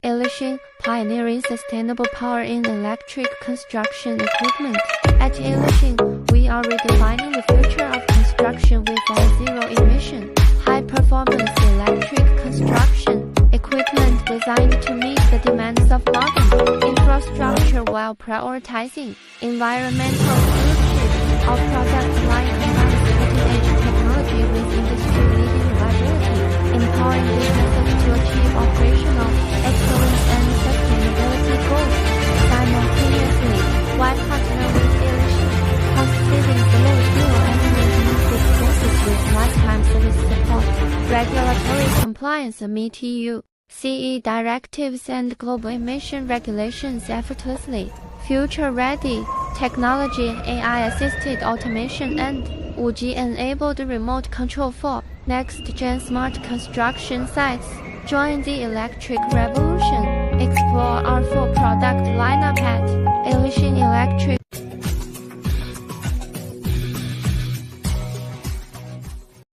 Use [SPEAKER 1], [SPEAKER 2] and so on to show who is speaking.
[SPEAKER 1] AILISHENG, pioneering sustainable power in electric construction equipment. At AILISHENG, we are redefining the future of construction with our zero-emission, high-performance electric construction equipment designed to meet the demands of modern infrastructure while prioritizing environmental stewardship. Our product line combines cutting-edge technology with industry-leading reliability, empowering businesses to achieve operational excellence and sustainability goals simultaneously. Why partner with AILISHENG? Cost savings, low fuel and maintenance expenses with lifetime service support, regulatory compliance, meet EU, CE directives and global emission regulations effortlessly, future-ready technology, AI-assisted automation and 5G-enabled remote control for next-gen smart construction sites. Join the electric revolution. Explore our full product lineup at AILISHENG Electric.